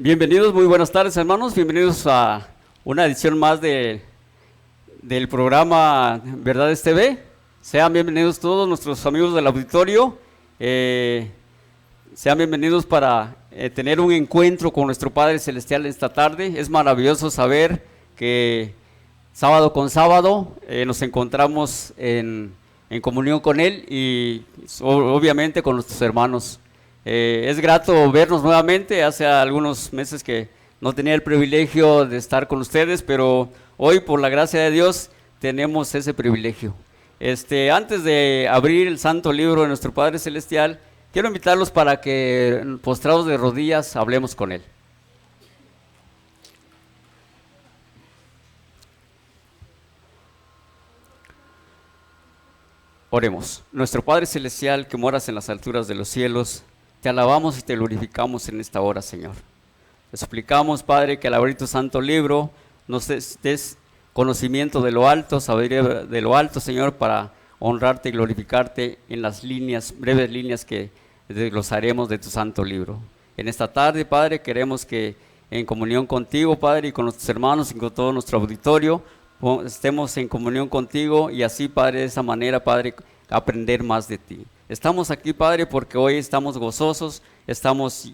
Bienvenidos, muy buenas tardes hermanos, bienvenidos a una edición más del programa Verdades TV. Sean bienvenidos todos nuestros amigos del auditorio, sean bienvenidos para tener un encuentro con nuestro Padre Celestial esta tarde. Es maravilloso saber que sábado con sábado nos encontramos en comunión con Él y obviamente con nuestros hermanos. Es grato vernos nuevamente. Hace algunos meses que no tenía el privilegio de estar con ustedes, pero hoy por la gracia de Dios tenemos ese privilegio. Antes de abrir el santo libro de nuestro Padre Celestial, quiero invitarlos para que postrados de rodillas hablemos con Él. Oremos. Nuestro Padre Celestial que moras en las alturas de los cielos, te alabamos y te glorificamos en esta hora, Señor. Te suplicamos, Padre, que al abrir tu santo libro nos des conocimiento de lo alto, sabiduría de lo alto, Señor, para honrarte y glorificarte en las breves líneas que desglosaremos de tu santo libro. En esta tarde, Padre, queremos que en comunión contigo, Padre, y con nuestros hermanos y con todo nuestro auditorio, estemos en comunión contigo y así, Padre, de esa manera, Padre, aprender más de ti. Estamos aquí, Padre, porque hoy estamos gozosos, estamos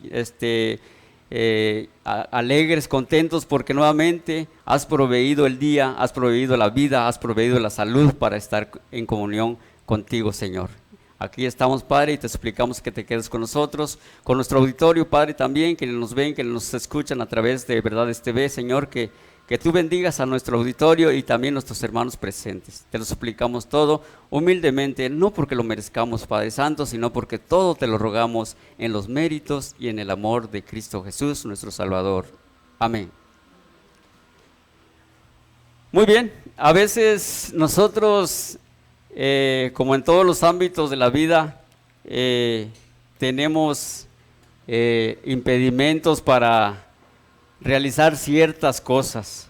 alegres, contentos, porque nuevamente has proveído el día, has proveído la vida, has proveído la salud para estar en comunión contigo, Señor. Aquí estamos, Padre, y te suplicamos que te quedes con nosotros, con nuestro auditorio, Padre, también, que nos ven, que nos escuchan a través de Verdades TV, Señor, que tú bendigas a nuestro auditorio y también a nuestros hermanos presentes. Te lo suplicamos todo humildemente, no porque lo merezcamos, Padre Santo, sino porque todo te lo rogamos en los méritos y en el amor de Cristo Jesús, nuestro Salvador. Amén. Muy bien, a veces nosotros, como en todos los ámbitos de la vida, tenemos impedimentos para realizar ciertas cosas.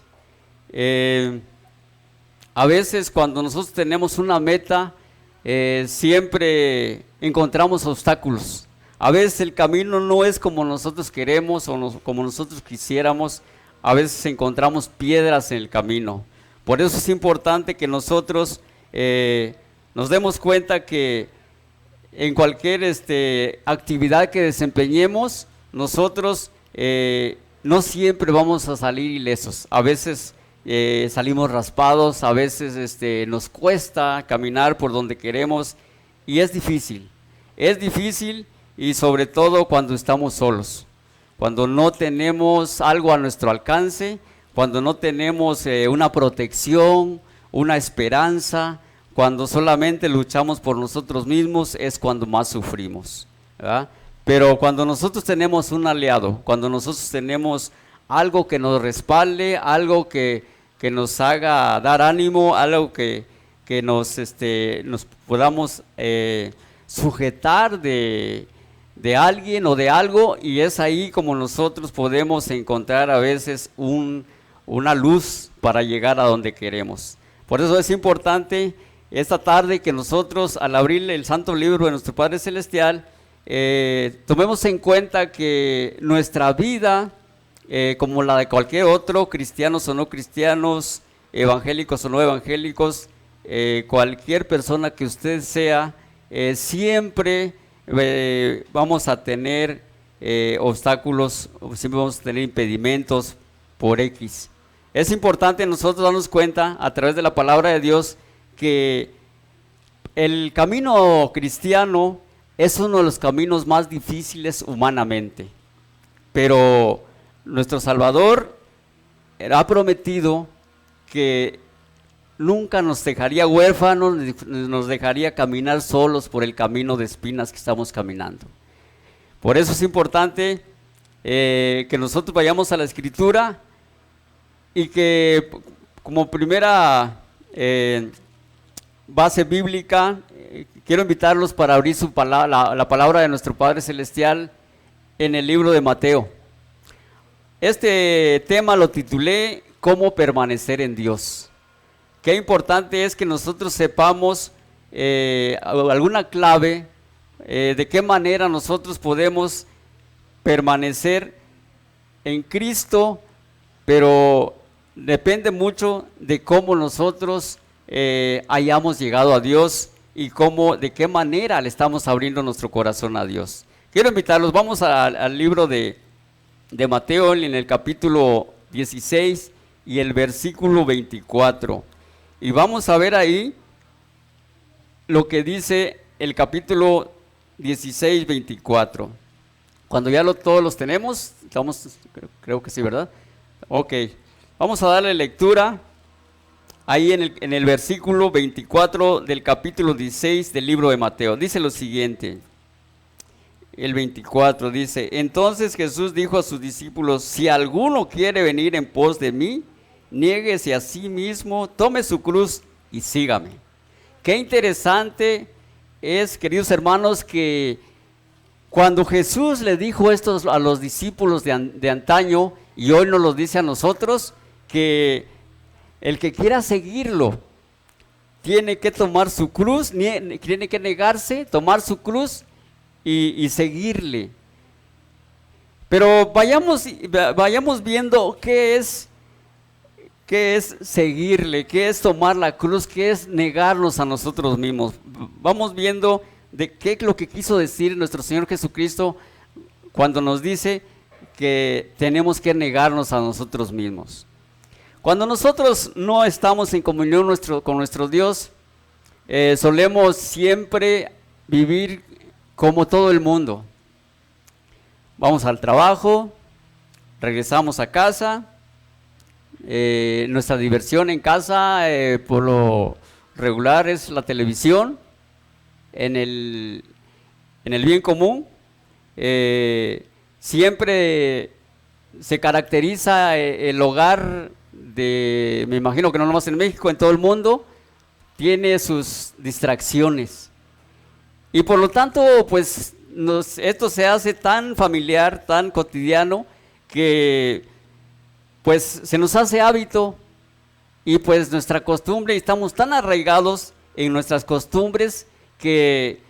A veces cuando nosotros tenemos una meta, siempre encontramos obstáculos. A veces el camino no es como nosotros queremos o como nosotros quisiéramos. A veces encontramos piedras en el camino. Por eso es importante que nosotros nos demos cuenta que en cualquier actividad que desempeñemos, nosotros no siempre vamos a salir ilesos. A veces salimos raspados, a veces nos cuesta caminar por donde queremos y es difícil y sobre todo cuando estamos solos, cuando no tenemos algo a nuestro alcance, cuando no tenemos una protección, una esperanza, cuando solamente luchamos por nosotros mismos es cuando más sufrimos, ¿verdad? Pero cuando nosotros tenemos un aliado, cuando nosotros tenemos algo que nos respalde, algo que nos haga dar ánimo, algo que nos podamos sujetar de alguien o de algo, y es ahí como nosotros podemos encontrar a veces una luz para llegar a donde queremos. Por eso es importante esta tarde que nosotros, al abrir el santo libro de nuestro Padre Celestial, tomemos en cuenta que nuestra vida, como la de cualquier otro, cristianos o no cristianos, evangélicos o no evangélicos, cualquier persona que usted sea, siempre vamos a tener obstáculos, siempre vamos a tener impedimentos por X. Es importante nosotros darnos cuenta a través de la palabra de Dios que el camino cristiano es uno de los caminos más difíciles humanamente, pero nuestro Salvador ha prometido que nunca nos dejaría huérfanos, nos dejaría caminar solos por el camino de espinas que estamos caminando. Por eso es importante que nosotros vayamos a la Escritura y que como primera base bíblica, quiero invitarlos para abrir la palabra de nuestro Padre Celestial en el libro de Mateo. Este tema lo titulé ¿Cómo permanecer en Dios? Qué importante es que nosotros sepamos alguna clave de qué manera nosotros podemos permanecer en Cristo, pero depende mucho de cómo nosotros hayamos llegado a Dios y de qué manera le estamos abriendo nuestro corazón a Dios. Quiero invitarlos, vamos al libro de Mateo en el capítulo 16 y el versículo 24. Y vamos a ver ahí lo que dice el capítulo 16, 24. Cuando ya todos los tenemos, creo que sí, ¿verdad? Ok, vamos a darle lectura ahí en el versículo 24 del capítulo 16 del libro de Mateo. Dice lo siguiente, el 24 dice: entonces Jesús dijo a sus discípulos: si alguno quiere venir en pos de mí, niéguese a sí mismo, tome su cruz y sígame. Qué interesante es, queridos hermanos, que cuando Jesús le dijo esto a los discípulos de antaño, y hoy nos lo dice a nosotros, que el que quiera seguirlo tiene que tomar su cruz, tiene que negarse, tomar su cruz y seguirle. Pero vayamos viendo qué es seguirle, qué es tomar la cruz, qué es negarnos a nosotros mismos. Vamos viendo de qué es lo que quiso decir nuestro Señor Jesucristo cuando nos dice que tenemos que negarnos a nosotros mismos. Cuando nosotros no estamos en comunión con nuestro Dios, solemos siempre vivir como todo el mundo. Vamos al trabajo, regresamos a casa, nuestra diversión en casa por lo regular es la televisión, en el bien común. Siempre se caracteriza el hogar me imagino que no nomás en México, en todo el mundo, tiene sus distracciones. Y por lo tanto, pues esto se hace tan familiar, tan cotidiano, que pues se nos hace hábito y pues nuestra costumbre, y estamos tan arraigados en nuestras costumbres que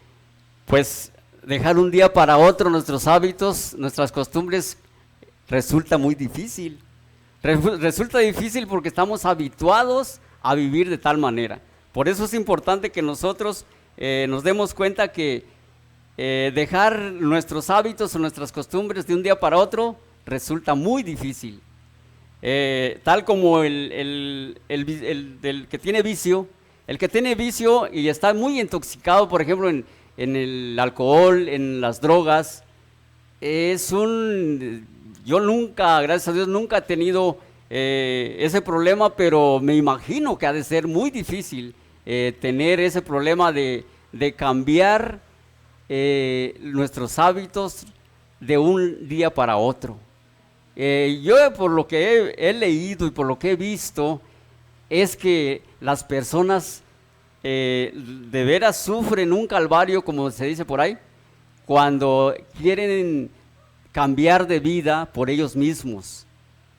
pues dejar un día para otro nuestros hábitos, nuestras costumbres, resulta muy difícil. Resulta difícil porque estamos habituados a vivir de tal manera. Por eso es importante que nosotros nos demos cuenta que dejar nuestros hábitos o nuestras costumbres de un día para otro resulta muy difícil. Tal como el que tiene vicio, y está muy intoxicado, por ejemplo, en el alcohol, en las drogas, yo nunca, gracias a Dios, nunca he tenido ese problema, pero me imagino que ha de ser muy difícil tener ese problema de cambiar nuestros hábitos de un día para otro. Yo por lo que he leído y por lo que he visto, es que las personas de veras sufren un calvario, como se dice por ahí, cuando quieren cambiar de vida por ellos mismos.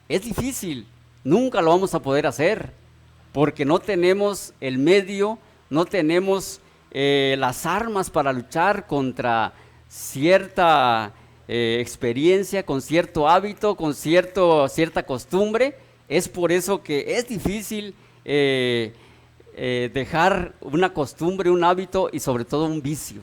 Es difícil, nunca lo vamos a poder hacer, porque no tenemos el medio, no tenemos las armas para luchar contra cierta experiencia, con cierto hábito, con cierta costumbre. Es por eso que es difícil dejar una costumbre, un hábito y sobre todo un vicio.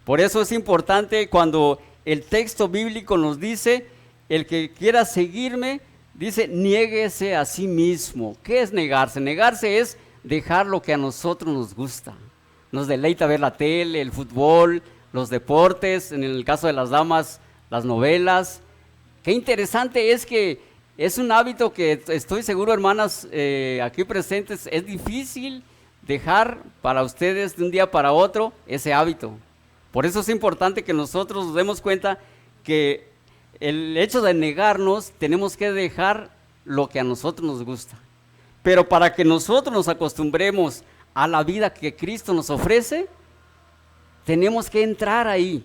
Por eso es importante cuando el texto bíblico nos dice: el que quiera seguirme, dice, niéguese a sí mismo. ¿Qué es negarse? Negarse es dejar lo que a nosotros nos gusta. Nos deleita ver la tele, el fútbol, los deportes, en el caso de las damas, las novelas. Qué interesante es que es un hábito que estoy seguro, hermanas, aquí presentes, es difícil dejar para ustedes de un día para otro ese hábito. Por eso es importante que nosotros nos demos cuenta que el hecho de negarnos, tenemos que dejar lo que a nosotros nos gusta. Pero para que nosotros nos acostumbremos a la vida que Cristo nos ofrece, tenemos que entrar ahí.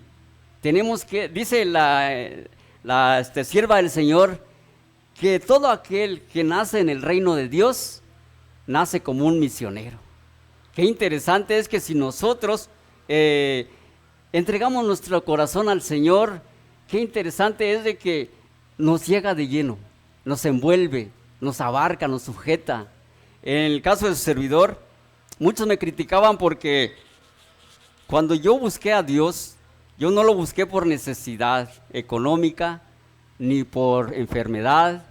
Tenemos que, dice la sierva del Señor, que todo aquel que nace en el reino de Dios, nace como un misionero. Qué interesante es que si nosotros entregamos nuestro corazón al Señor, qué interesante es de que nos llega de lleno, nos envuelve, nos abarca, nos sujeta. En el caso de su servidor, muchos me criticaban porque cuando yo busqué a Dios, yo no lo busqué por necesidad económica ni por enfermedad.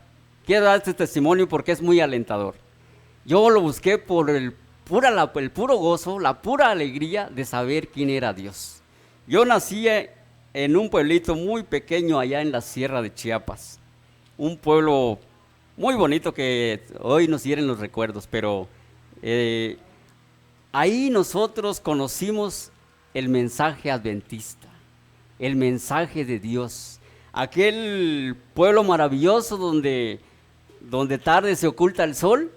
Quiero dar este testimonio porque es muy alentador. Yo lo busqué por el puro gozo, la pura alegría de saber quién era Dios. Yo nací en un pueblito muy pequeño allá en la sierra de Chiapas. Un pueblo muy bonito que hoy nos hieren los recuerdos, pero ahí nosotros conocimos el mensaje adventista, el mensaje de Dios. Aquel pueblo maravilloso donde tarde se oculta el sol.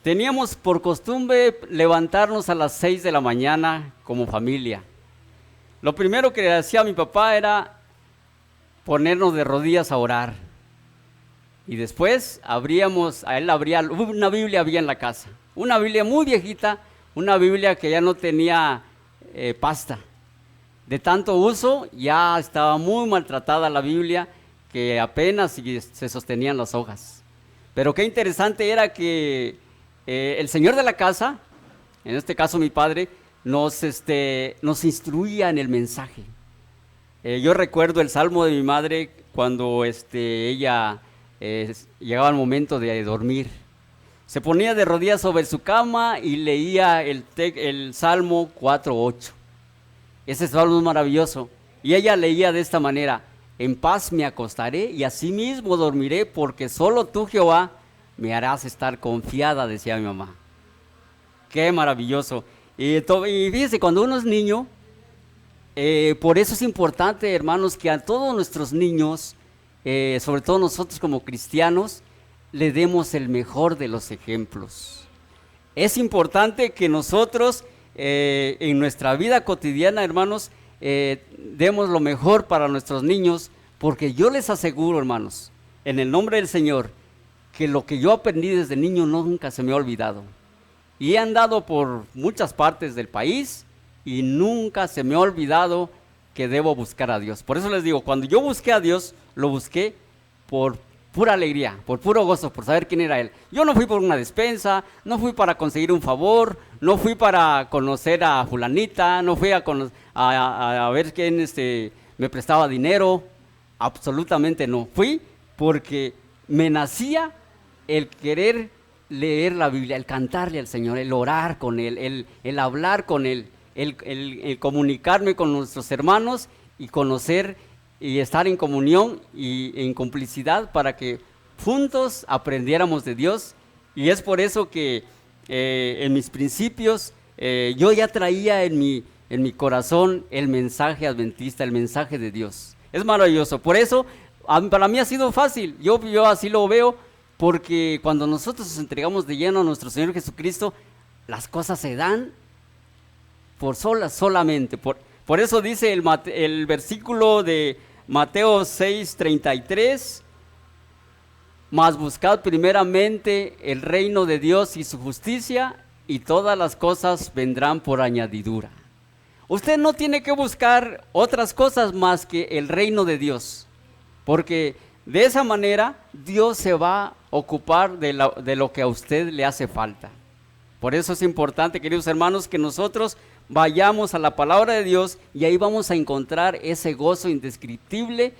Teníamos por costumbre levantarnos a las 6 de la mañana como familia. Lo primero que hacía mi papá era ponernos de rodillas a orar. Y después él abría una Biblia había en la casa. Una Biblia muy viejita, una Biblia que ya no tenía pasta. De tanto uso ya estaba muy maltratada la Biblia, que apenas se sostenían las hojas. Pero qué interesante era que el señor de la casa, en este caso mi padre, nos instruía en el mensaje. Yo recuerdo el salmo de mi madre cuando ella llegaba el momento de dormir. Se ponía de rodillas sobre su cama y leía el Salmo 4:8. Ese salmo es maravilloso. Y ella leía de esta manera: en paz me acostaré y asimismo dormiré, porque solo tú, Jehová, me harás estar confiada, decía mi mamá. Qué maravilloso. Y fíjese, cuando uno es niño, por eso es importante, hermanos, que a todos nuestros niños, sobre todo nosotros como cristianos, le demos el mejor de los ejemplos. Es importante que nosotros en nuestra vida cotidiana, hermanos, demos lo mejor para nuestros niños, porque yo les aseguro, hermanos, en el nombre del Señor, que lo que yo aprendí desde niño nunca se me ha olvidado. Y he andado por muchas partes del país y nunca se me ha olvidado que debo buscar a Dios. Por eso les digo, cuando yo busqué a Dios, lo busqué por pura alegría, por puro gozo, por saber quién era Él. Yo no fui por una despensa, no fui para conseguir un favor, no fui para conocer a fulanita, no fui a ver quién me prestaba dinero, absolutamente no. Fui porque me nacía el querer leer la Biblia, el cantarle al Señor, el orar con Él, el hablar con Él, el comunicarme con nuestros hermanos y conocer y estar en comunión y en complicidad para que juntos aprendiéramos de Dios. Y es por eso que en mis principios yo ya traía en mi corazón el mensaje adventista, el mensaje de Dios. Es maravilloso. Por eso para mí ha sido fácil. Yo así lo veo, porque cuando nosotros nos entregamos de lleno a nuestro Señor Jesucristo, las cosas se dan solamente. Por eso dice el versículo de Mateo 6:33, mas buscad primeramente el reino de Dios y su justicia, y todas las cosas vendrán por añadidura. Usted no tiene que buscar otras cosas más que el reino de Dios, porque de esa manera Dios se va a ocupar de lo que a usted le hace falta. Por eso es importante, queridos hermanos, que nosotros vayamos a la palabra de Dios y ahí vamos a encontrar ese gozo indescriptible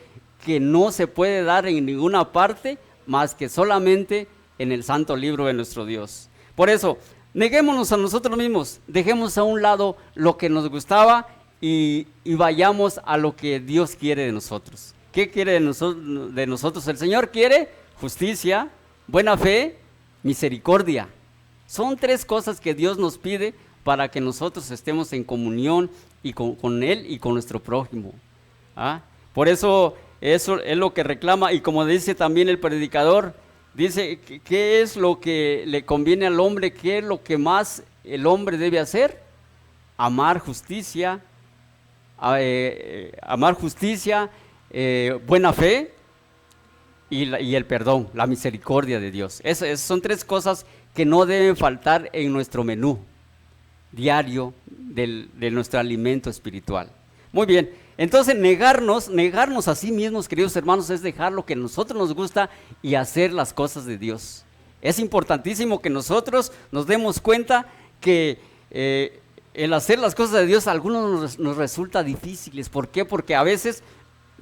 que no se puede dar en ninguna parte más que solamente en el santo libro de nuestro Dios. Por eso, neguémonos a nosotros mismos, dejemos a un lado lo que nos gustaba y vayamos a lo que Dios quiere de nosotros. ¿Qué quiere de nosotros? El Señor quiere justicia, buena fe, misericordia. Son tres cosas que Dios nos pide para que nosotros estemos en comunión y con Él y con nuestro prójimo. Por eso es lo que reclama, y como dice también el predicador, dice, ¿qué es lo que le conviene al hombre? ¿Qué es lo que más el hombre debe hacer? Amar justicia, buena fe y el perdón, la misericordia de Dios. Esas son tres cosas que no deben faltar en nuestro menú diario de nuestro alimento espiritual. Muy bien, Entonces negarnos a sí mismos, queridos hermanos, es dejar lo que a nosotros nos gusta y hacer las cosas de Dios. Es importantísimo que nosotros nos demos cuenta que el hacer las cosas de Dios a algunos nos resulta difíciles. ¿Por qué? Porque a veces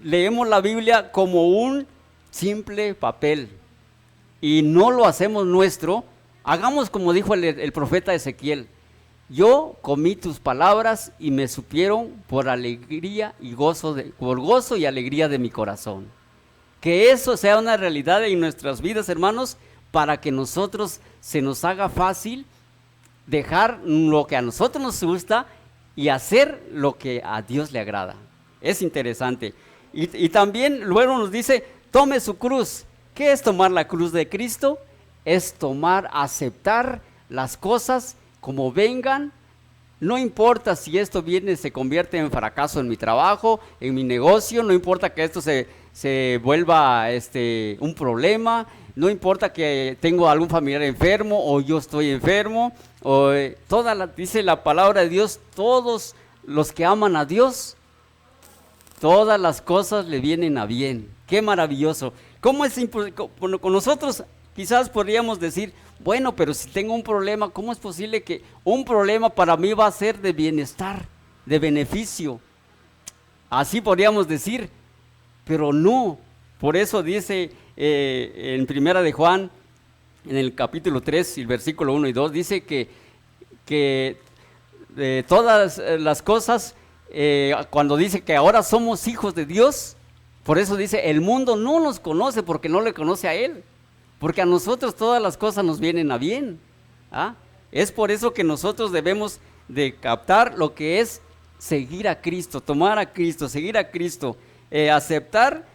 leemos la Biblia como un simple papel y no lo hacemos nuestro. Hagamos como dijo el profeta Ezequiel: yo comí tus palabras y me supieron por alegría y por gozo y alegría de mi corazón. Que eso sea una realidad en nuestras vidas, hermanos, para que nosotros se nos haga fácil dejar lo que a nosotros nos gusta y hacer lo que a Dios le agrada. Es interesante. Y también luego nos dice: tome su cruz. ¿Qué es tomar la cruz de Cristo? Es aceptar las cosas como vengan. No importa si esto se convierte en fracaso en mi trabajo, en mi negocio, no importa que esto se vuelva un problema, no importa que tengo algún familiar enfermo o yo estoy enfermo, dice la palabra de Dios, todos los que aman a Dios, todas las cosas le vienen a bien. Qué maravilloso. Con nosotros quizás podríamos decir: bueno, pero si tengo un problema, ¿cómo es posible que un problema para mí va a ser de bienestar, de beneficio? Así podríamos decir, pero no. Por eso dice en Primera de Juan, en el capítulo 3, el versículo 1 y 2, dice que todas las cosas, cuando dice que ahora somos hijos de Dios, por eso dice: el mundo no nos conoce porque no le conoce a Él. Porque a nosotros todas las cosas nos vienen a bien. Es por eso que nosotros debemos de captar lo que es seguir a Cristo, tomar a Cristo, seguir a Cristo, aceptar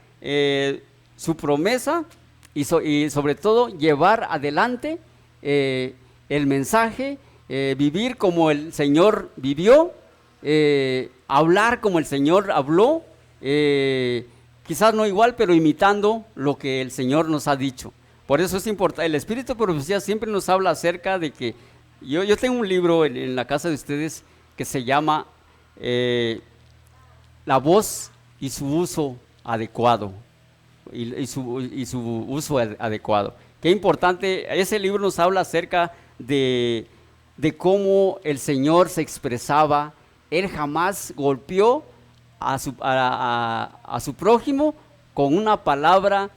su promesa y sobre todo llevar adelante el mensaje, vivir como el Señor vivió, hablar como el Señor habló, quizás no igual, pero imitando lo que el Señor nos ha dicho. Por eso es importante. El Espíritu de Profecía siempre nos habla acerca de que... Yo tengo un libro en la casa de ustedes que se llama La voz y su uso adecuado. Y su uso adecuado. Qué importante. Ese libro nos habla acerca de cómo el Señor se expresaba. Él jamás golpeó a su prójimo con una palabra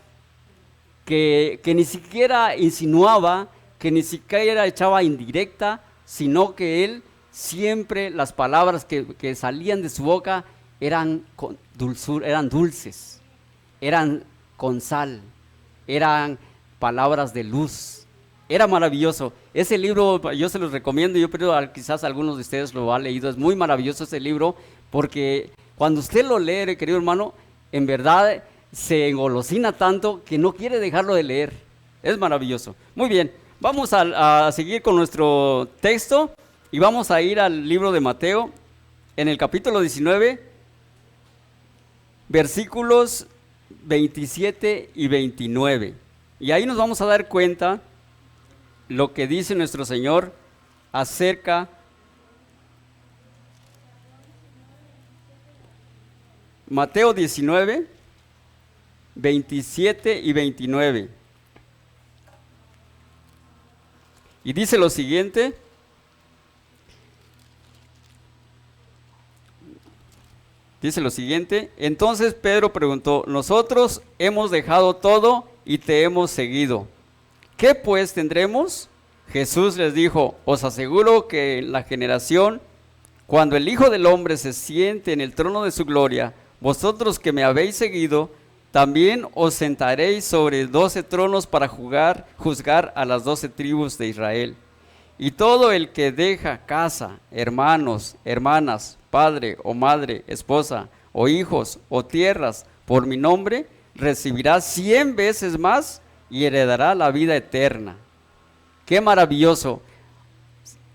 que ni siquiera insinuaba, que ni siquiera echaba indirecta, sino que él siempre, las palabras que salían de su boca eran con dulzura, eran dulces, eran con sal, eran palabras de luz. Era maravilloso. Ese libro yo se los recomiendo. Yo creo quizás algunos de ustedes lo han leído. Es muy maravilloso ese libro, porque cuando usted lo lee, querido hermano, en verdad se engolosina tanto que no quiere dejarlo de leer. Es maravilloso. Muy bien, vamos a seguir con nuestro texto y vamos a ir al libro de Mateo, en el capítulo 19, versículos 27 y 29. Y ahí nos vamos a dar cuenta lo que dice nuestro Señor acerca Mateo 19, 27 y 29. Y dice lo siguiente: entonces Pedro preguntó: nosotros hemos dejado todo y te hemos seguido. ¿Qué pues tendremos? Jesús les dijo: os aseguro que en la generación, cuando el Hijo del Hombre se siente en el trono de su gloria, vosotros que me habéis seguido, también os sentaréis sobre 12 tronos para juzgar a las 12 tribus de Israel. Y todo el que deja casa, hermanos, hermanas, padre o madre, esposa o hijos o tierras por mi nombre, recibirá 100 veces más y heredará la vida eterna. ¡Qué maravilloso!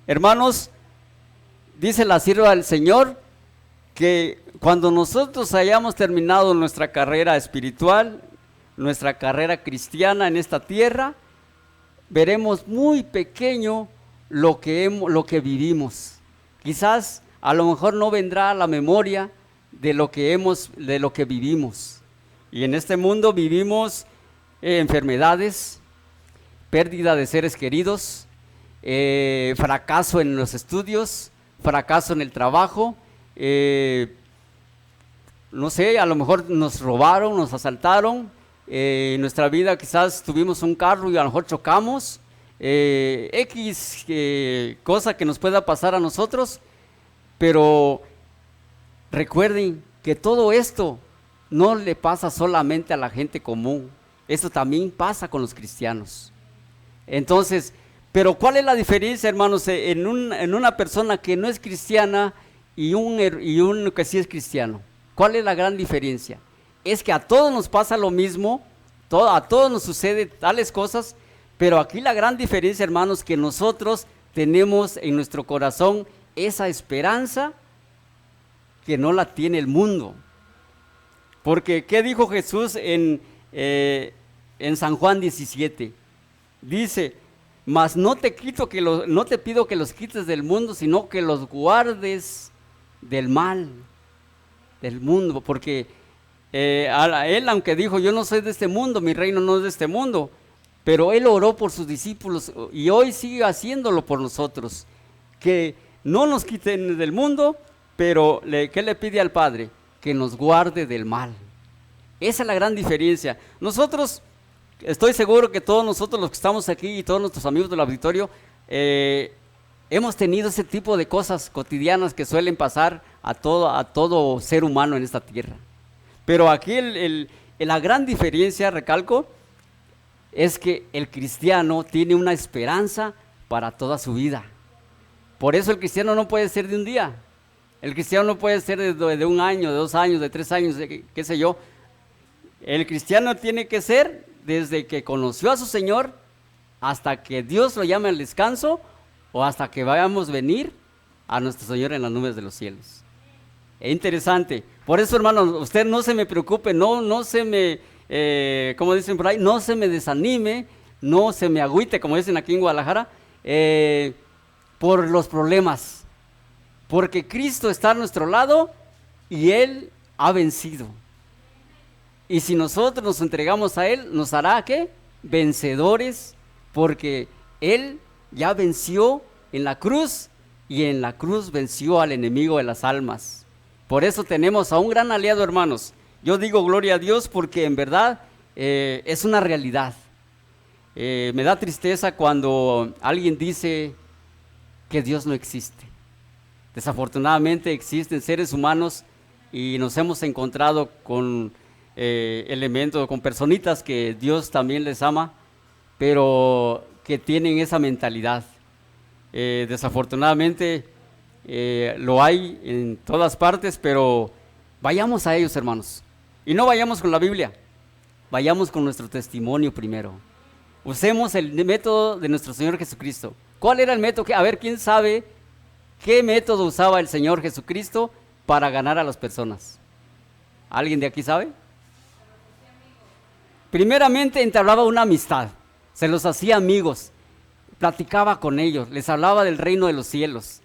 Hermanos, dice la sierva del Señor que cuando nosotros hayamos terminado nuestra carrera espiritual, nuestra carrera cristiana en esta tierra, veremos muy pequeño lo que vivimos. Quizás a lo mejor no vendrá a la memoria de lo que vivimos. Y en este mundo vivimos enfermedades, pérdida de seres queridos, fracaso en los estudios, fracaso en el trabajo, no sé, a lo mejor nos robaron, nos asaltaron, en nuestra vida quizás tuvimos un carro y a lo mejor chocamos, X cosa que nos pueda pasar a nosotros, pero recuerden que todo esto no le pasa solamente a la gente común, esto también pasa con los cristianos. Entonces, pero ¿cuál es la diferencia, hermanos, en una persona que no es cristiana y un que sí es cristiano? ¿Cuál es la gran diferencia? Es que a todos nos pasa lo mismo, a todos nos sucede tales cosas, pero aquí la gran diferencia, hermanos, que nosotros tenemos en nuestro corazón esa esperanza que no la tiene el mundo. Porque, ¿qué dijo Jesús en San Juan 17? Dice, mas no te pido que los quites del mundo, sino que los guardes del mal, del mundo, porque él, aunque dijo, yo no soy de este mundo, mi reino no es de este mundo, pero él oró por sus discípulos y hoy sigue haciéndolo por nosotros, que no nos quiten del mundo, pero ¿qué le pide al Padre? Que nos guarde del mal. Esa es la gran diferencia. Nosotros, estoy seguro que todos nosotros los que estamos aquí y todos nuestros amigos del auditorio, hemos tenido ese tipo de cosas cotidianas que suelen pasar a todo ser humano en esta tierra. Pero aquí la gran diferencia, recalco, es que el cristiano tiene una esperanza para toda su vida. Por eso el cristiano no puede ser de un día. El cristiano no puede ser de 1 año, de 2 años, de 3 años, qué sé yo. El cristiano tiene que ser desde que conoció a su Señor hasta que Dios lo llame al descanso o hasta que vayamos a venir a nuestro Señor en las nubes de los cielos. Es interesante. Por eso, hermano, usted no se me preocupe, no se me, como dicen por ahí, no se me desanime, no se me agüite, como dicen aquí en Guadalajara, por los problemas. Porque Cristo está a nuestro lado y Él ha vencido. Y si nosotros nos entregamos a Él, nos hará, ¿qué? Vencedores, porque Él ya venció en la cruz y en la cruz venció al enemigo de las almas. Por eso tenemos a un gran aliado, hermanos. Yo digo gloria a Dios porque en verdad es una realidad. Me da tristeza cuando alguien dice que Dios no existe. Desafortunadamente existen seres humanos y nos hemos encontrado con elementos, con personitas que Dios también les ama, pero que tienen esa mentalidad. Desafortunadamente lo hay en todas partes, pero vayamos a ellos, hermanos, y no vayamos con la Biblia, vayamos con nuestro testimonio primero. Usemos el método de nuestro Señor Jesucristo. ¿Cuál era el método? A ver, ¿quién sabe qué método usaba el Señor Jesucristo para ganar a las personas? ¿Alguien de aquí sabe? Primeramente entablaba una amistad, se los hacía amigos, platicaba con ellos, les hablaba del reino de los cielos,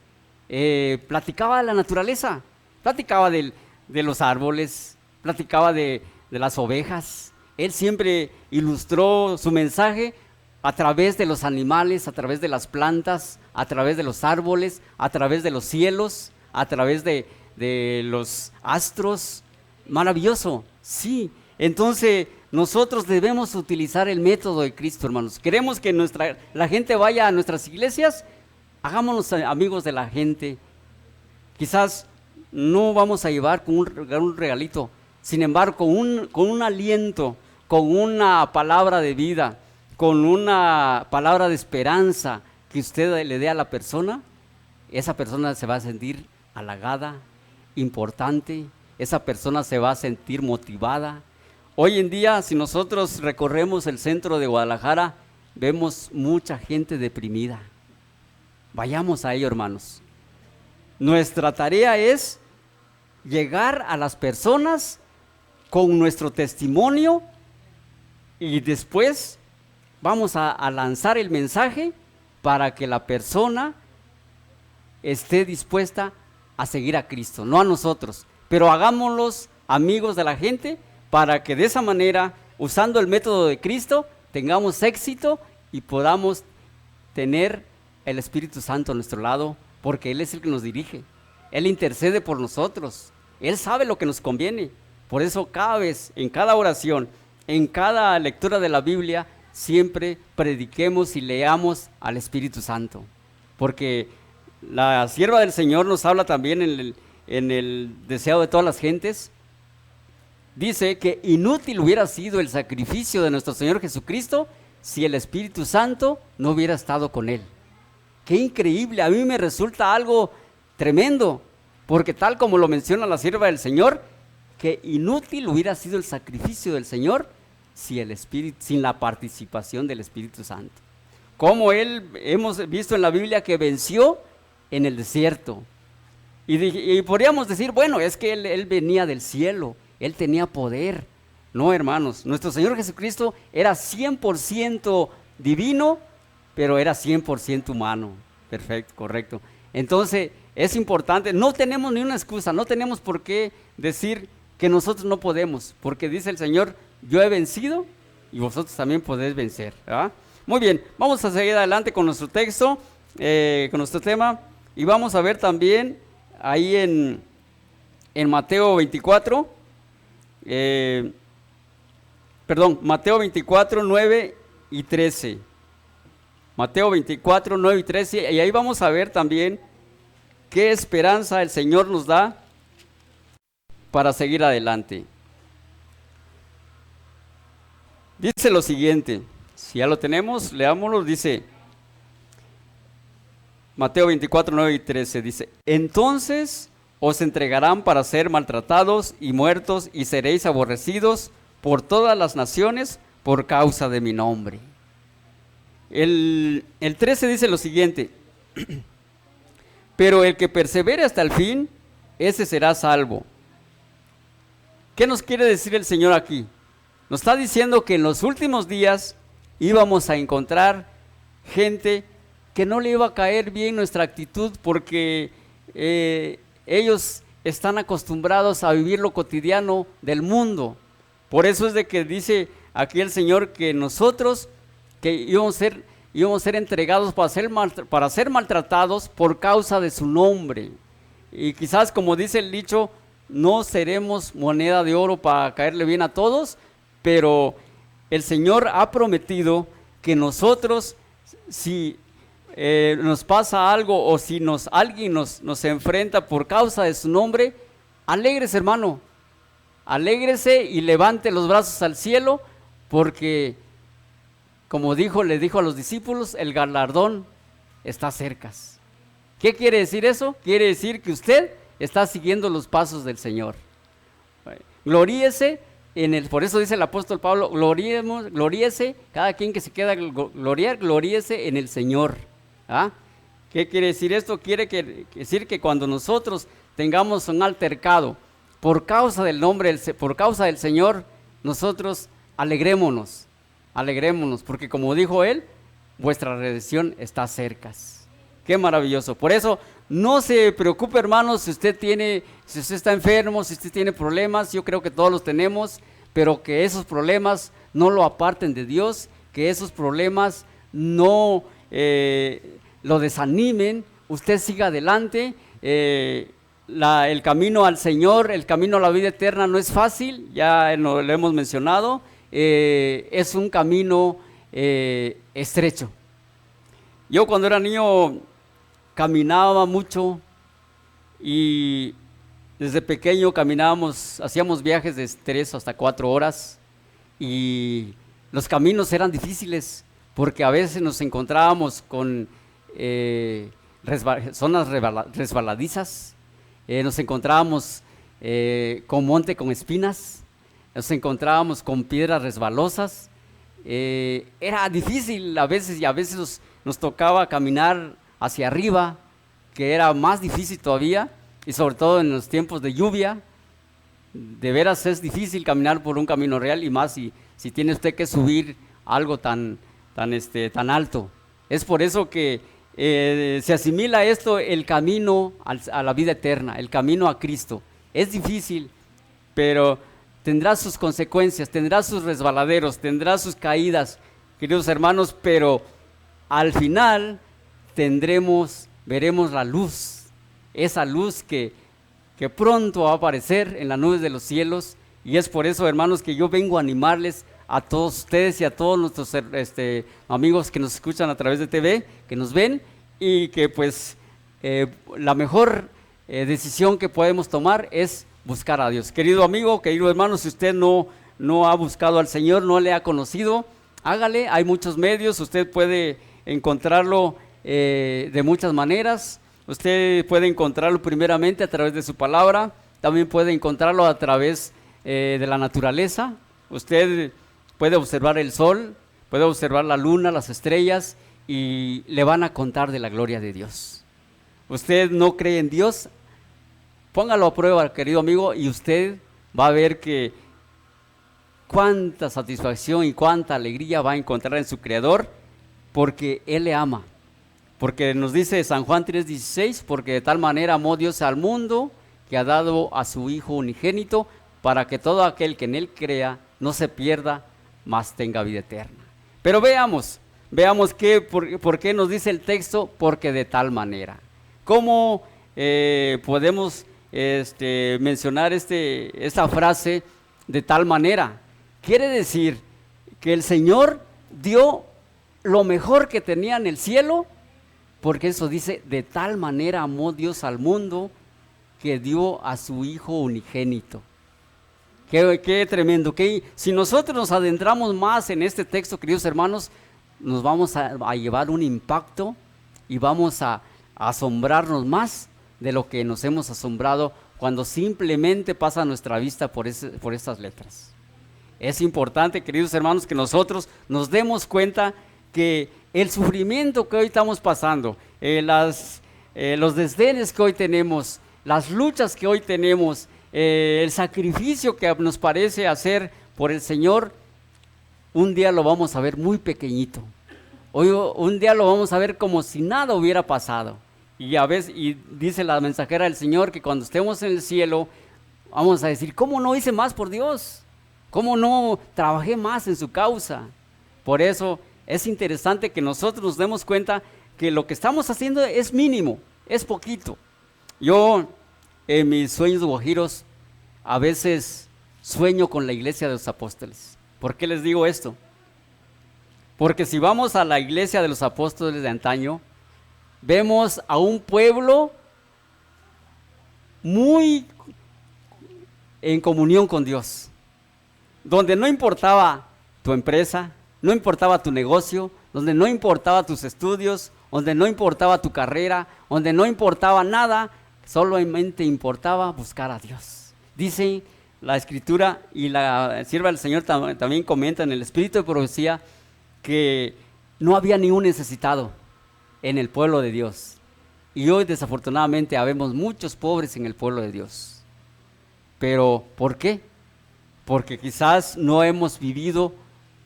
platicaba de la naturaleza, platicaba de los árboles, platicaba de las ovejas. Él siempre ilustró su mensaje a través de los animales, a través de las plantas, a través de los árboles, a través de los cielos, a través de los astros. Maravilloso, sí. Entonces nosotros debemos utilizar el método de Cristo, hermanos. Queremos que la gente vaya a nuestras iglesias, hagámonos amigos de la gente. Quizás no vamos a llevar con un regalito, sin embargo con un aliento, con una palabra de vida, con una palabra de esperanza que usted le dé a la persona, esa persona se va a sentir halagada, importante, esa persona se va a sentir motivada. Hoy en día, si nosotros recorremos el centro de Guadalajara, vemos mucha gente deprimida. Vayamos a ello, hermanos. Nuestra tarea es llegar a las personas con nuestro testimonio y después vamos a lanzar el mensaje para que la persona esté dispuesta a seguir a Cristo, no a nosotros, pero hagámoslos amigos de la gente para que de esa manera, usando el método de Cristo, tengamos éxito y podamos tener el Espíritu Santo a nuestro lado, porque Él es el que nos dirige. Él intercede por nosotros. Él sabe lo que nos conviene. Por eso cada vez, en cada oración, en cada lectura de la Biblia, siempre prediquemos y leamos al Espíritu Santo. Porque la sierva del Señor nos habla también en el deseo de todas las gentes. Dice que inútil hubiera sido el sacrificio de nuestro Señor Jesucristo si el Espíritu Santo no hubiera estado con Él. ¡Qué increíble! A mí me resulta algo tremendo, porque tal como lo menciona la sierva del Señor, que inútil hubiera sido el sacrificio del Señor sin la participación del Espíritu Santo. Como Él, hemos visto en la Biblia que venció en el desierto. Y podríamos decir, bueno, es que él venía del cielo, Él tenía poder. No, hermanos, nuestro Señor Jesucristo era 100% divino, pero era 100% humano. Perfecto, correcto. Entonces, es importante, no tenemos ni una excusa, no tenemos por qué decir que nosotros no podemos, porque dice el Señor, yo he vencido y vosotros también podéis vencer, ¿verdad? Muy bien, vamos a seguir adelante con nuestro texto, con nuestro tema, y vamos a ver también ahí en Mateo 24, Mateo 24, 9 y 13. Mateo 24, 9 y 13, y ahí vamos a ver también qué esperanza el Señor nos da para seguir adelante. Dice lo siguiente, si ya lo tenemos, leámoslo, dice Mateo 24, 9 y 13, dice, entonces os entregarán para ser maltratados y muertos y seréis aborrecidos por todas las naciones por causa de mi nombre. El 13 dice lo siguiente, pero el que persevere hasta el fin, ese será salvo. ¿Qué nos quiere decir el Señor aquí? Nos está diciendo que en los últimos días íbamos a encontrar gente que no le iba a caer bien nuestra actitud porque ellos están acostumbrados a vivir lo cotidiano del mundo. Por eso es de que dice aquí el Señor que nosotros que íbamos a ser entregados para ser maltratados por causa de su nombre. Y quizás, como dice el dicho, no seremos moneda de oro para caerle bien a todos, pero el Señor ha prometido que nosotros, si nos pasa algo o si alguien nos enfrenta por causa de su nombre, alégrese, hermano, alégrese y levante los brazos al cielo, porque como le dijo a los discípulos, el galardón está cerca. ¿Qué quiere decir eso? Quiere decir que usted está siguiendo los pasos del Señor. Gloríese por eso dice el apóstol Pablo, gloríese, cada quien que se queda gloriar, gloríese en el Señor. ¿Ah? ¿Qué quiere decir esto? Quiere decir que cuando nosotros tengamos un altercado por causa del nombre, por causa del Señor, nosotros alegrémonos, porque como dijo Él, vuestra redención está cerca. Qué maravilloso. Por eso, no se preocupe, hermanos, si usted está enfermo, si usted tiene problemas, yo creo que todos los tenemos, pero que esos problemas no lo aparten de Dios, que esos problemas no lo desanimen, usted siga adelante. El camino al Señor, el camino a la vida eterna no es fácil, ya lo hemos mencionado, es un camino estrecho. Yo cuando era niño caminaba mucho y desde pequeño hacíamos viajes de 3 hasta 4 horas y los caminos eran difíciles porque a veces nos encontrábamos con zonas resbaladizas, nos encontrábamos con monte con espinas, nos encontrábamos con piedras resbalosas, era difícil a veces y a veces nos tocaba caminar hacia arriba, que era más difícil todavía, y sobre todo en los tiempos de lluvia. De veras es difícil caminar por un camino real, y más si tiene usted que subir algo tan alto. Es por eso que se asimila esto el camino a la vida eterna, el camino a Cristo. Es difícil, pero tendrá sus consecuencias, tendrá sus resbaladeros, tendrá sus caídas, queridos hermanos, pero al final veremos la luz, esa luz que pronto va a aparecer en las nubes de los cielos. Y es por eso, hermanos, que yo vengo a animarles a todos ustedes y a todos nuestros amigos que nos escuchan a través de TV, que nos ven, y que pues la mejor decisión que podemos tomar es buscar a Dios. Querido amigo, querido hermano, si usted no ha buscado al Señor, no le ha conocido, hágale. Hay muchos medios, usted puede encontrarlo de muchas maneras. Usted puede encontrarlo primeramente a través de su palabra, también puede encontrarlo a través de la naturaleza. Usted puede observar el sol, puede observar la luna, las estrellas, y le van a contar de la gloria de Dios. Usted no cree en Dios, póngalo a prueba, querido amigo, y usted va a ver que cuánta satisfacción y cuánta alegría va a encontrar en su Creador, porque Él le ama. Porque nos dice San Juan 3:16, porque de tal manera amó Dios al mundo, que ha dado a su Hijo unigénito, para que todo aquel que en Él crea no se pierda, mas tenga vida eterna. Pero veamos por qué nos dice el texto, porque de tal manera. ¿Cómo podemos mencionar esta frase de tal manera? Quiere decir que el Señor dio lo mejor que tenía en el cielo, porque eso dice, de tal manera amó Dios al mundo, que dio a su Hijo unigénito. Qué tremendo. Si nosotros nos adentramos más en este texto, queridos hermanos, nos vamos a llevar un impacto y vamos a asombrarnos más de lo que nos hemos asombrado cuando simplemente pasa nuestra vista por estas letras. Es importante, queridos hermanos, que nosotros nos demos cuenta que el sufrimiento que hoy estamos pasando, los desdenes que hoy tenemos, las luchas que hoy tenemos, el sacrificio que nos parece hacer por el Señor, un día lo vamos a ver muy pequeñito. Hoy un día lo vamos a ver como si nada hubiera pasado. Y dice la mensajera del Señor que cuando estemos en el cielo, vamos a decir, ¿cómo no hice más por Dios? ¿Cómo no trabajé más en su causa? Por eso es interesante que nosotros nos demos cuenta que lo que estamos haciendo es mínimo, es poquito. Yo, en mis sueños guajiros, a veces sueño con la iglesia de los apóstoles. ¿Por qué les digo esto? Porque si vamos a la iglesia de los apóstoles de antaño, vemos a un pueblo muy en comunión con Dios, donde no importaba tu empresa, no importaba tu negocio, donde no importaba tus estudios, donde no importaba tu carrera, donde no importaba nada, solamente importaba buscar a Dios. Dice la Escritura, y la sierva del Señor también comenta en el Espíritu de Profecía, que no había ni un necesitado en el pueblo de Dios. Y hoy desafortunadamente habemos muchos pobres en el pueblo de Dios. Pero ¿por qué? Porque quizás no hemos vivido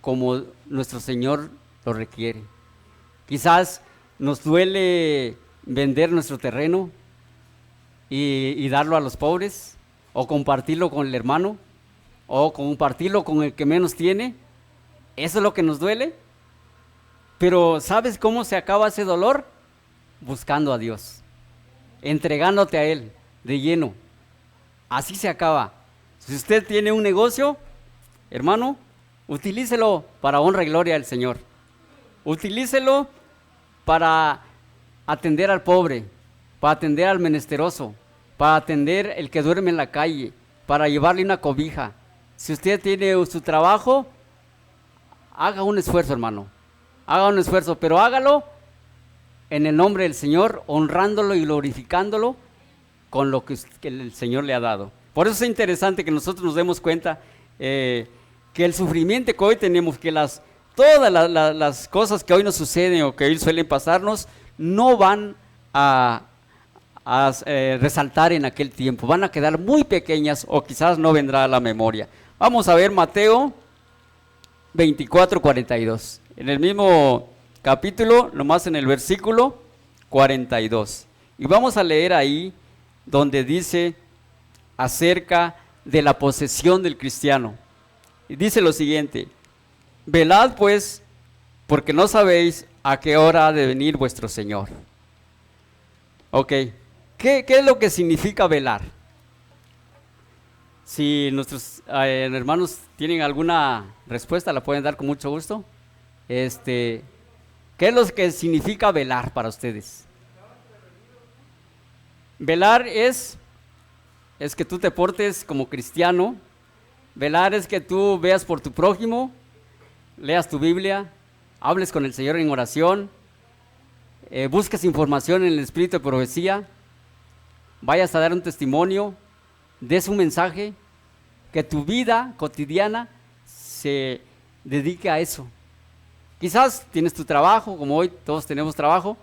como nuestro Señor lo requiere. Quizás nos duele vender nuestro terreno y darlo a los pobres, o compartirlo con el hermano, o compartirlo con el que menos tiene. Eso es lo que nos duele. Pero ¿sabes cómo se acaba ese dolor? Buscando a Dios, entregándote a Él de lleno. Así se acaba. Si usted tiene un negocio, hermano, utilícelo para honra y gloria del Señor. Utilícelo para atender al pobre, para atender al menesteroso, para atender el que duerme en la calle, para llevarle una cobija. Si usted tiene su trabajo, haga un esfuerzo, hermano. Haga un esfuerzo, pero hágalo en el nombre del Señor, honrándolo y glorificándolo con lo que el Señor le ha dado. Por eso es interesante que nosotros nos demos cuenta que el sufrimiento que hoy tenemos, que todas las cosas que hoy nos suceden o que hoy suelen pasarnos, no van a resaltar en aquel tiempo, van a quedar muy pequeñas o quizás no vendrá a la memoria. Vamos a ver Mateo 24:42. En el mismo capítulo, nomás en el versículo 42. Y vamos a leer ahí donde dice acerca de la posesión del cristiano. Y dice lo siguiente: velad pues, porque no sabéis a qué hora ha de venir vuestro Señor. Ok, ¿qué es lo que significa velar? Si nuestros hermanos tienen alguna respuesta, la pueden dar con mucho gusto. ¿Qué es lo que significa velar para ustedes? Velar es que tú te portes como cristiano. Velar es que tú veas por tu prójimo, leas tu Biblia, hables con el Señor en oración, busques información en el espíritu de profecía, vayas a dar un testimonio, des un mensaje, que tu vida cotidiana se dedique a eso. Quizás tienes tu trabajo, como hoy todos tenemos trabajo,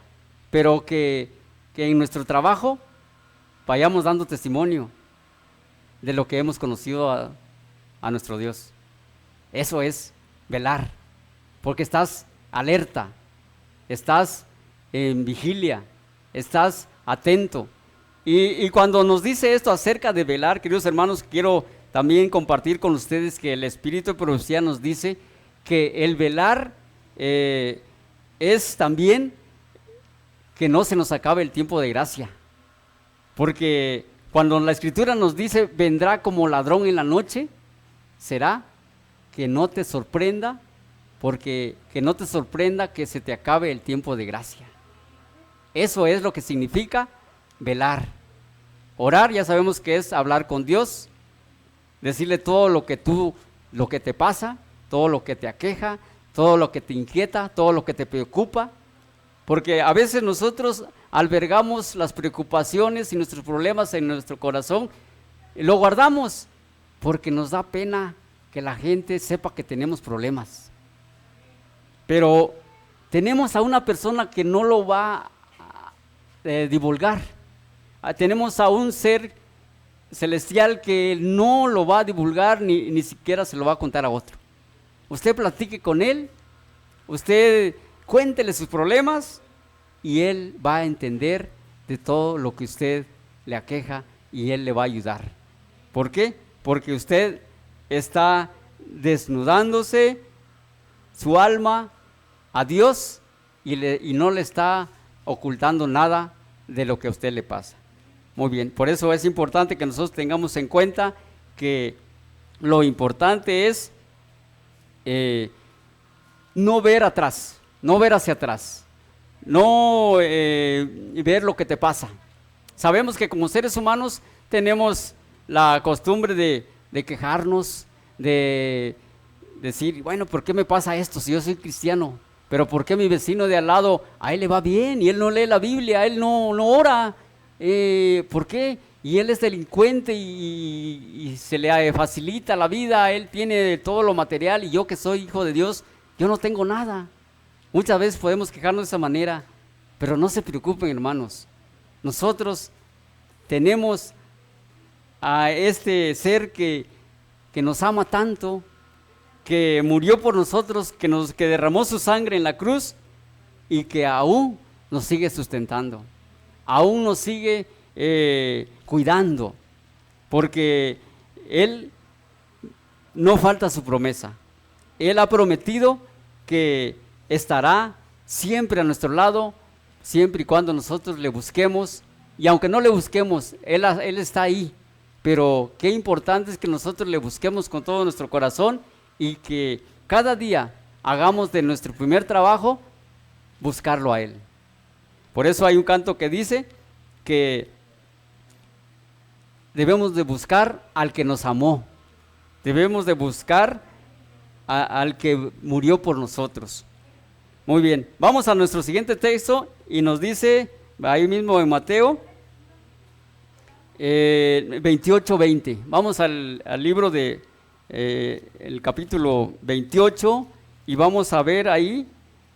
pero que en nuestro trabajo vayamos dando testimonio de lo que hemos conocido a nuestro Dios. Eso es velar, porque estás alerta, estás en vigilia, estás atento. Y cuando nos dice esto acerca de velar, queridos hermanos, quiero también compartir con ustedes que el Espíritu de Profecía nos dice que el velar es también que no se nos acabe el tiempo de gracia. Porque cuando la Escritura nos dice vendrá como ladrón en la noche, será que no te sorprenda, porque que no te sorprenda que se te acabe el tiempo de gracia. Eso es lo que significa velar. Orar, ya sabemos que es hablar con Dios, decirle todo lo que te pasa, todo lo que te aqueja, todo lo que te inquieta, todo lo que te preocupa, porque a veces nosotros albergamos las preocupaciones y nuestros problemas en nuestro corazón y lo guardamos porque nos da pena que la gente sepa que tenemos problemas. Pero tenemos a una persona que no lo va a divulgar. Tenemos a un ser celestial que no lo va a divulgar ni siquiera se lo va a contar a otro. Usted platique con él, usted cuéntele sus problemas y él va a entender de todo lo que usted le aqueja y él le va a ayudar. ¿Por qué? Porque usted está desnudándose su alma a Dios y no le está ocultando nada de lo que a usted le pasa. Muy bien, por eso es importante que nosotros tengamos en cuenta que lo importante es no ver atrás, no ver hacia atrás, no ver lo que te pasa. Sabemos que como seres humanos tenemos la costumbre de quejarnos, de decir, bueno, ¿por qué me pasa esto si yo soy cristiano? Pero ¿por qué mi vecino de al lado, a él le va bien y él no lee la Biblia, a él no ora? ¿Por qué? Y él es delincuente y se le facilita la vida, él tiene todo lo material y yo que soy hijo de Dios, yo no tengo nada. Muchas veces podemos quejarnos de esa manera, pero no se preocupen, hermanos. Nosotros tenemos a este ser que nos ama tanto, que murió por nosotros, que derramó su sangre en la cruz y que aún nos sigue sustentando, aún nos sigue cuidando, porque Él no falta su promesa. Él ha prometido que estará siempre a nuestro lado, siempre y cuando nosotros le busquemos, y aunque no le busquemos, Él está ahí, pero qué importante es que nosotros le busquemos con todo nuestro corazón y que cada día hagamos de nuestro primer trabajo buscarlo a Él. Por eso hay un canto que dice que debemos de buscar al que nos amó, debemos de buscar al que murió por nosotros. Muy bien, vamos a nuestro siguiente texto y nos dice, ahí mismo en Mateo 28:20. Vamos al libro de el capítulo 28 y vamos a ver ahí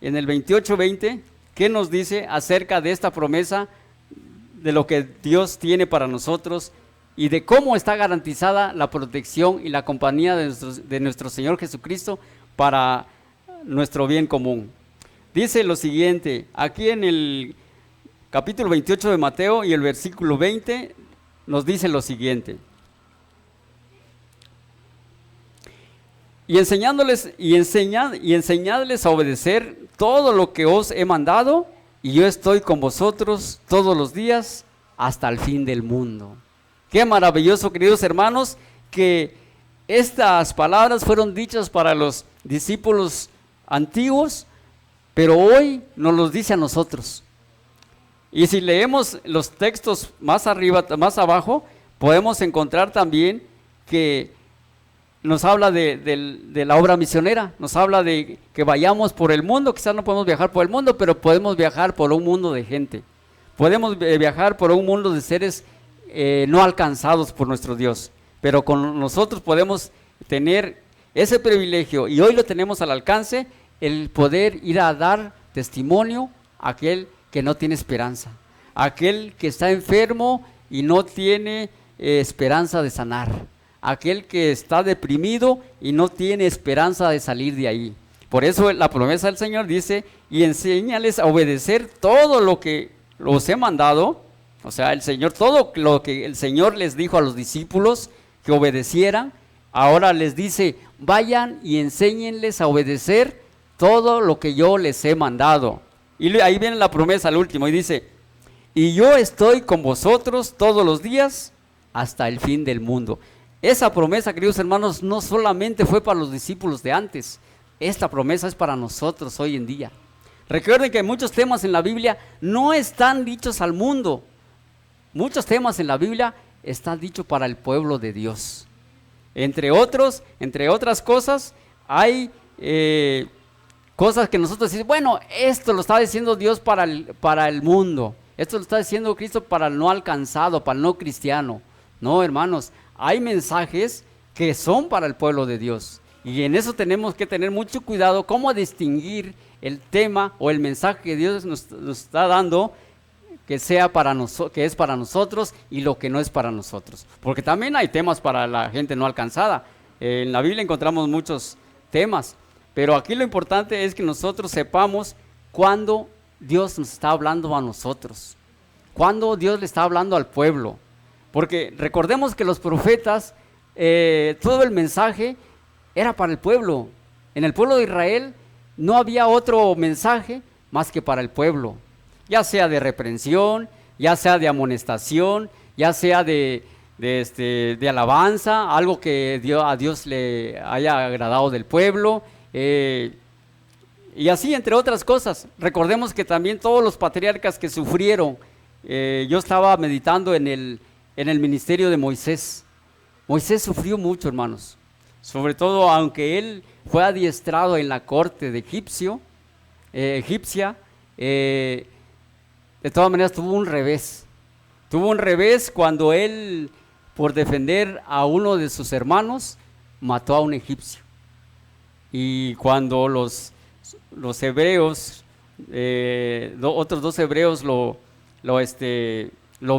en el 28:20 qué nos dice acerca de esta promesa, de lo que Dios tiene para nosotros y de cómo está garantizada la protección y la compañía de nuestro Señor Jesucristo para nuestro bien común. Dice lo siguiente, aquí en el capítulo 28 de Mateo y el versículo 20 nos dice lo siguiente: y enseñadles a obedecer todo lo que os he mandado, y yo estoy con vosotros todos los días hasta el fin del mundo. Qué maravilloso, queridos hermanos, que estas palabras fueron dichas para los discípulos antiguos, pero hoy nos los dice a nosotros. Y si leemos los textos más arriba, más abajo, podemos encontrar también que nos habla de la obra misionera, nos habla de que vayamos por el mundo. Quizás no podemos viajar por el mundo, pero podemos viajar por un mundo de gente. Podemos viajar por un mundo de seres no alcanzados por nuestro Dios, pero con nosotros podemos tener ese privilegio, y hoy lo tenemos al alcance, el poder ir a dar testimonio a aquel que no tiene esperanza, a aquel que está enfermo y no tiene esperanza de sanar, a aquel que está deprimido y no tiene esperanza de salir de ahí. Por eso la promesa del Señor dice: y enséñales a obedecer todo lo que los he mandado. O sea, el Señor, todo lo que el Señor les dijo a los discípulos que obedecieran, ahora les dice: vayan y enséñenles a obedecer todo lo que yo les he mandado. Y ahí viene la promesa al último, y dice: y yo estoy con vosotros todos los días hasta el fin del mundo. Esa promesa, queridos hermanos, no solamente fue para los discípulos de antes, esta promesa es para nosotros hoy en día. Recuerden que muchos temas en la Biblia no están dichos al mundo. Muchos temas en la Biblia están dichos para el pueblo de Dios. Entre otras cosas, hay cosas que nosotros decimos: bueno, esto lo está diciendo Dios para el mundo. Esto lo está diciendo Cristo para el no alcanzado, para el no cristiano. No, hermanos, hay mensajes que son para el pueblo de Dios. Y en eso tenemos que tener mucho cuidado, cómo distinguir el tema o el mensaje que Dios nos está dando, que es para nosotros, y lo que no es para nosotros. Porque también hay temas para la gente no alcanzada. En la Biblia encontramos muchos temas, pero aquí lo importante es que nosotros sepamos cuándo Dios nos está hablando a nosotros, cuándo Dios le está hablando al pueblo. Porque recordemos que los profetas, todo el mensaje era para el pueblo. En el pueblo de Israel no había otro mensaje más que para el pueblo, ya sea de reprensión, ya sea de amonestación, ya sea de alabanza, algo que a Dios le haya agradado del pueblo, y así entre otras cosas. Recordemos que también todos los patriarcas que sufrieron, yo estaba meditando en el ministerio de Moisés. Moisés sufrió mucho, hermanos, sobre todo aunque él fue adiestrado en la corte de egipcia, de todas maneras tuvo un revés cuando él, por defender a uno de sus hermanos, mató a un egipcio. Y cuando los hebreos, otros dos hebreos lo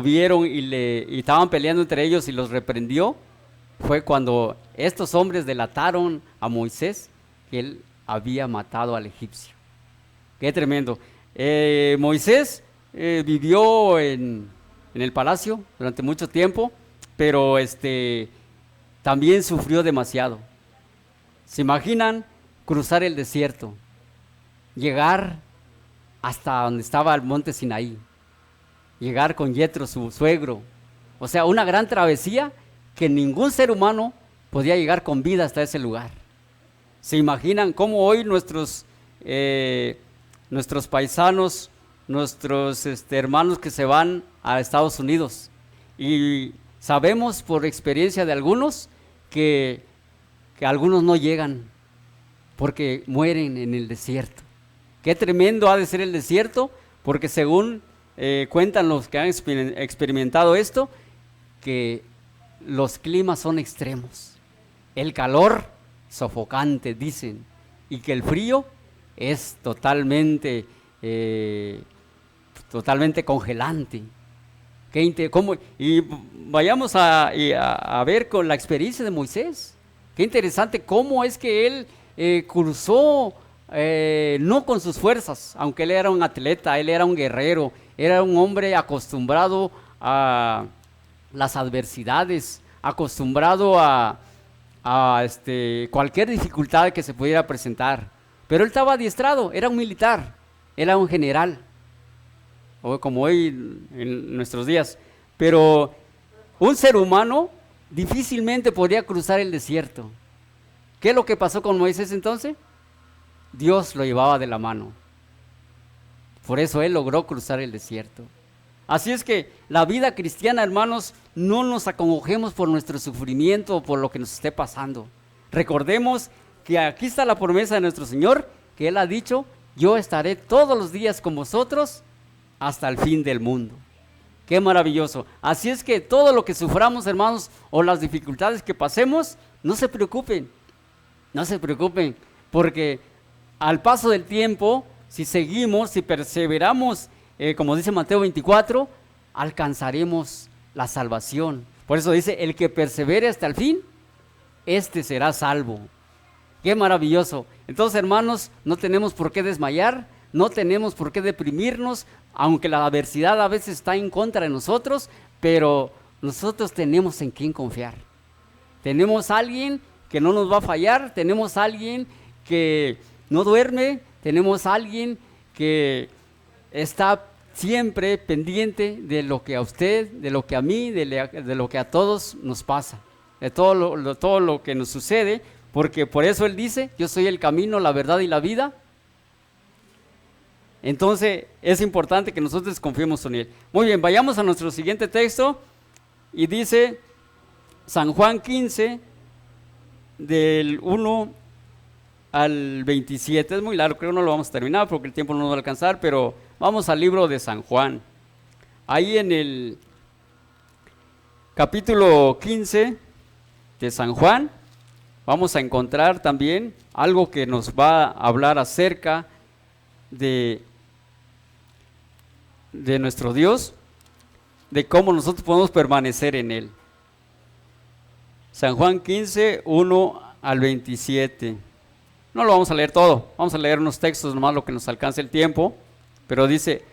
vieron y estaban peleando entre ellos y los reprendió, fue cuando estos hombres delataron a Moisés que él había matado al egipcio. Qué tremendo. Moisés vivió en el palacio durante mucho tiempo, pero también sufrió demasiado. ¿Se imaginan cruzar el desierto, llegar hasta donde estaba el monte Sinaí, llegar con Yetro, su suegro? O sea, una gran travesía que ningún ser humano podía llegar con vida hasta ese lugar. ¿Se imaginan cómo hoy nuestros paisanos, nuestros hermanos que se van a Estados Unidos? Y sabemos por experiencia de algunos que algunos no llegan porque mueren en el desierto. Qué tremendo ha de ser el desierto, porque según cuentan los que han experimentado esto, que los climas son extremos. El calor sofocante, dicen, y que el frío es totalmente congelante. Y vayamos a ver con la experiencia de Moisés. Qué interesante cómo es que él cruzó, no con sus fuerzas, aunque él era un atleta, él era un guerrero, era un hombre acostumbrado a las adversidades, acostumbrado a a cualquier dificultad que se pudiera presentar. Pero él estaba adiestrado, era un militar, era un general, o como hoy en nuestros días. Pero un ser humano difícilmente podría cruzar el desierto. ¿Qué es lo que pasó con Moisés entonces? Dios lo llevaba de la mano. Por eso él logró cruzar el desierto. Así es que la vida cristiana, hermanos, no nos acongojemos por nuestro sufrimiento o por lo que nos esté pasando. Recordemos que aquí está la promesa de nuestro Señor, que Él ha dicho: yo estaré todos los días con vosotros hasta el fin del mundo. Qué maravilloso. Así es que todo lo que suframos, hermanos, o las dificultades que pasemos, no se preocupen, porque al paso del tiempo, si seguimos, si perseveramos, como dice Mateo 24, alcanzaremos la salvación. Por eso dice: el que persevere hasta el fin, este será salvo. Qué maravilloso. Entonces, hermanos, no tenemos por qué desmayar, no tenemos por qué deprimirnos, aunque la adversidad a veces está en contra de nosotros, pero nosotros tenemos en quién confiar. Tenemos a alguien que no nos va a fallar, tenemos a alguien que no duerme, tenemos a alguien que está siempre pendiente de lo que a usted, de lo que a mí, de lo que a todos nos pasa, de todo lo que nos sucede, porque por eso Él dice: yo soy el camino, la verdad y la vida. Entonces es importante que nosotros confiemos en Él. Muy bien, vayamos a nuestro siguiente texto, y dice San Juan 15, del 1 al 27, es muy largo, creo que no lo vamos a terminar porque el tiempo no nos va a alcanzar, pero vamos al libro de San Juan. Ahí en el capítulo 15 de San Juan vamos a encontrar también algo que nos va a hablar acerca de nuestro Dios, de cómo nosotros podemos permanecer en Él. San Juan 15, 1 al 27. No lo vamos a leer todo, vamos a leer unos textos nomás, lo que nos alcance el tiempo, pero dice: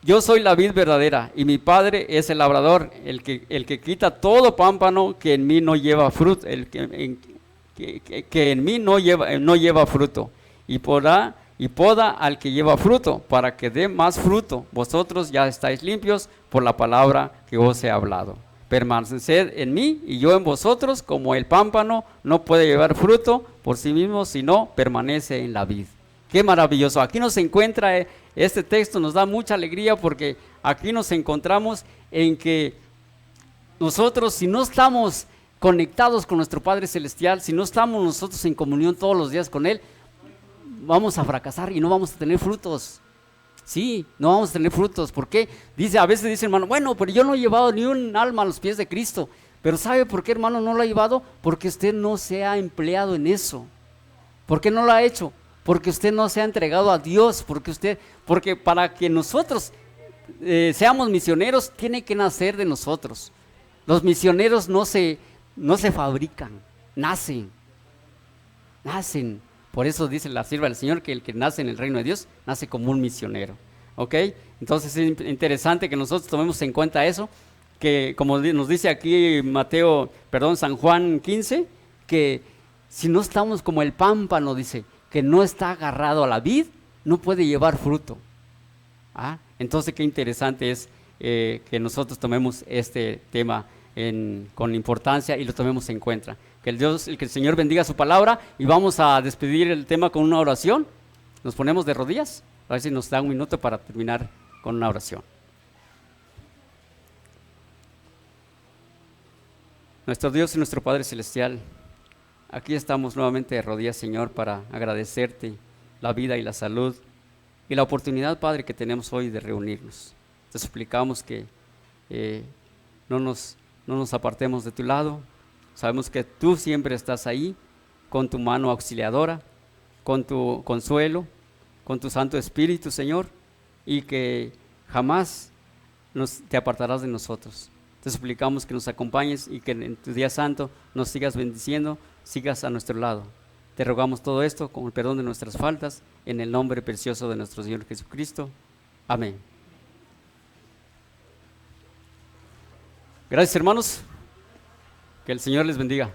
yo soy la vid verdadera y mi Padre es el labrador, el que quita todo pámpano que en mí no lleva fruto, que en mí no lleva fruto, y poda al que lleva fruto, para que dé más fruto. Vosotros ya estáis limpios por la palabra que os he hablado. Permaneced en mí y yo en vosotros, como el pámpano no puede llevar fruto por sí mismo si no permanece en la vid. Qué maravilloso. Aquí nos encuentra, este texto nos da mucha alegría, porque aquí nos encontramos en que nosotros, si no estamos conectados con nuestro Padre Celestial, si no estamos nosotros en comunión todos los días con Él, vamos a fracasar y no vamos a tener frutos. Sí, no vamos a tener frutos. ¿Por qué? A veces dice, hermano: bueno, pero yo no he llevado ni un alma a los pies de Cristo. Pero ¿sabe por qué, hermano, no lo ha llevado? Porque usted no se ha empleado en eso. ¿Por qué no lo ha hecho? Porque usted no se ha entregado a Dios. Porque para que nosotros seamos misioneros, tiene que nacer de nosotros. Los misioneros no se fabrican, nacen. Por eso dice la sierva del Señor que el que nace en el reino de Dios nace como un misionero. ¿Ok? Entonces es interesante que nosotros tomemos en cuenta eso, que como nos dice aquí San Juan 15, que si no estamos como el pámpano, dice, que no está agarrado a la vid, no puede llevar fruto. Entonces qué interesante es que nosotros tomemos este tema con importancia y lo tomemos en cuenta. Que el Señor bendiga su palabra, y vamos a despedir el tema con una oración. Nos ponemos de rodillas, a ver si nos da un minuto para terminar con una oración. Nuestro Dios y nuestro Padre Celestial, aquí estamos nuevamente de rodillas, Señor, para agradecerte la vida y la salud y la oportunidad, Padre, que tenemos hoy de reunirnos. Te suplicamos que no nos apartemos de tu lado. Sabemos que tú siempre estás ahí, con tu mano auxiliadora, con tu consuelo, con tu Santo Espíritu, Señor, y que jamás te apartarás de nosotros. Te suplicamos que nos acompañes y que en tu día santo nos sigas bendiciendo, sigas a nuestro lado. Te rogamos todo esto con el perdón de nuestras faltas, en el nombre precioso de nuestro Señor Jesucristo. Amén. Gracias, hermanos. Que el Señor les bendiga.